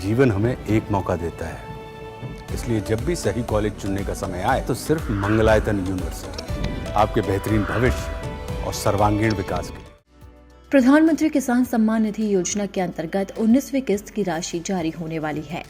जीवन हमें एक मौका देता है, इसलिए जब भी सही कॉलेज चुनने का समय आए तो सिर्फ मंगलायतन यूनिवर्सिटी आपके बेहतरीन भविष्य और सर्वांगीण विकास के लिए। प्रधानमंत्री किसान सम्मान निधि योजना के अंतर्गत 19वीं किस्त की राशि जारी होने वाली है,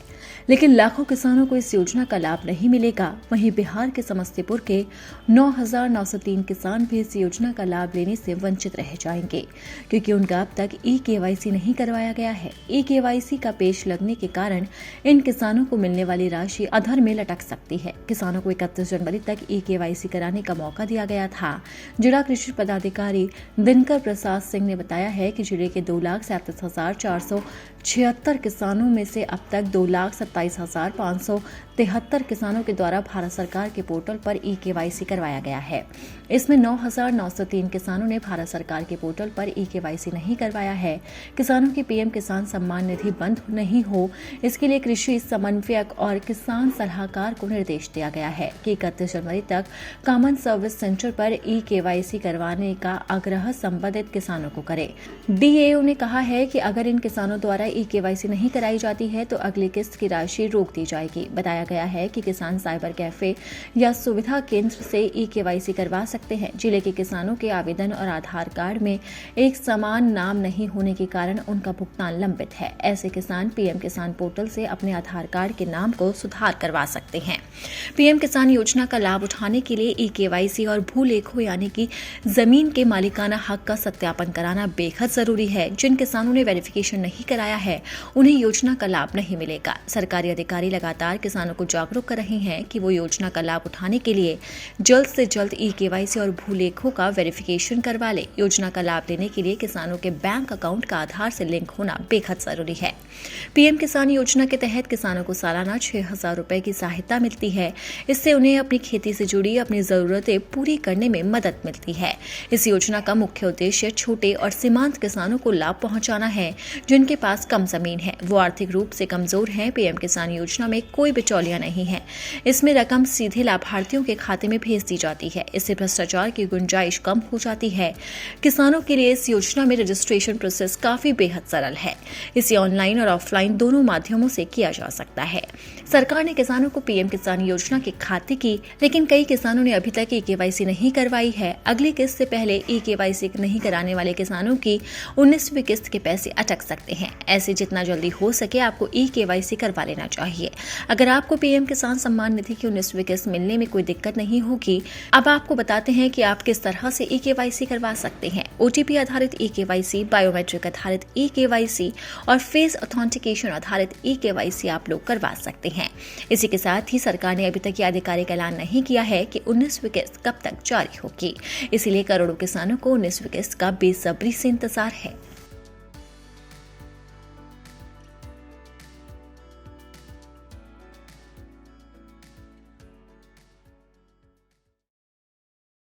लेकिन लाखों किसानों को इस योजना का लाभ नहीं मिलेगा। वहीं बिहार के समस्तीपुर के 9,903 किसान भी इस योजना का लाभ लेने से वंचित रह जाएंगे, क्योंकि उनका अब तक ई-केवाईसी नहीं करवाया गया है। ई-केवाईसी का पेश लगने के कारण इन किसानों को मिलने वाली राशि अधर में लटक सकती है। किसानों को 31 जनवरी तक ई-केवाईसी कराने का मौका दिया गया था। जिला कृषि पदाधिकारी दिनकर प्रसाद सिंह ने बताया है कि जिले के 2,37,476 किसानों में से अब तक 2,27,573 किसानों के द्वारा भारत सरकार के पोर्टल पर ई-केवाईसी करवाया गया है। इसमें 9,903 किसानों ने भारत सरकार के पोर्टल पर ई-केवाईसी नहीं करवाया है। किसानों की पीएम किसान सम्मान निधि बंद नहीं हो, इसके लिए कृषि समन्वयक और किसान सलाहकार को निर्देश दिया गया है कि 31 जनवरी तक कॉमन सर्विस सेंटर पर ई-केवाईसी करवाने का आग्रह संबंधित किसानों को करे। डीएओ ने कहा है कि अगर इन किसानों द्वारा ई-केवाईसी नहीं कराई जाती है तो अगली किस्त की राशि रोक दी जाएगी। बताया गया है कि किसान साइबर कैफे या सुविधा केंद्र से ई-केवाईसी करवा सकते हैं। जिले के किसानों के आवेदन और आधार कार्ड में एक समान नाम नहीं होने के कारण उनका भुगतान लंबित है। ऐसे किसान पीएम किसान पोर्टल से अपने आधार कार्ड के नाम को सुधार करवा सकते हैं। पीएम किसान योजना का लाभ उठाने के लिए ई-केवाईसी और भूलेखों यानी कि जमीन के मालिकाना हक का सत्यापन कराना बेहद जरूरी है। जिन किसानों ने वेरिफिकेशन नहीं कराया है उन्हें योजना का लाभ नहीं मिलेगा। सरकारी अधिकारी लगातार किसानों को जागरूक कर रहे हैं कि वो योजना का लाभ उठाने के लिए जल्द से जल्द ई-केवाईसी और भूलेखों का वेरिफिकेशन करवा ले। योजना का लाभ लेने के लिए किसानों के बैंक अकाउंट का आधार से लिंक होना बेहद जरूरी है। पीएम किसान योजना के तहत किसानों को सालाना 6,000 रुपए की सहायता मिलती है। इससे उन्हें अपनी खेती से जुड़ी अपनी जरूरतें पूरी करने में मदद मिलती है। इस योजना का मुख्य उद्देश्य छोटे और सीमांत किसानों को लाभ पहुंचाना है, जिनके पास कम जमीन है, वो आर्थिक रूप से कमजोर हैं। पीएम किसान योजना में कोई बिचौलिया नहीं है। इसमें रकम सीधे लाभार्थियों के खाते में भेज दी जाती है। इससे भ्रष्टाचार की गुंजाइश कम हो जाती है। किसानों के लिए इस योजना में रजिस्ट्रेशन प्रोसेस काफी बेहद सरल है। इसे ऑनलाइन और ऑफलाइन दोनों माध्यमों से किया जा सकता है। सरकार ने किसानों को पीएम किसान योजना के खाते की, लेकिन कई किसानों ने अभी तक ई-केवाईसी नहीं करवाई है। अगली किस्त से पहले ई-केवाईसी नहीं कराने वाले किसानों की 19वीं किस्त के पैसे अटक सकते हैं। ऐसे जितना जल्दी हो सके आपको ई-केवाईसी करवा लेना चाहिए। अगर आपको पीएम किसान सम्मान निधि की 19वीं किस्त मिलने में कोई दिक्कत नहीं होगी, अब आपको बताते हैं कि आप किस तरह से ई-केवाईसी करवा सकते हैं। ओटीपी आधारित ई-केवाईसी, बायोमेट्रिक आधारित ई-केवाईसी और फेस ऑथेंटिकेशन आधारित ई-केवाईसी आप लोग करवा सकते हैं। इसी के साथ ही सरकार ने अभी तक यह आधिकारिक ऐलान नहीं किया है कि 19वीं किस्त कब तक जारी होगी। इसीलिए करोड़ों किसानों को 19वीं किस्त का बेसब्री से इंतजार है।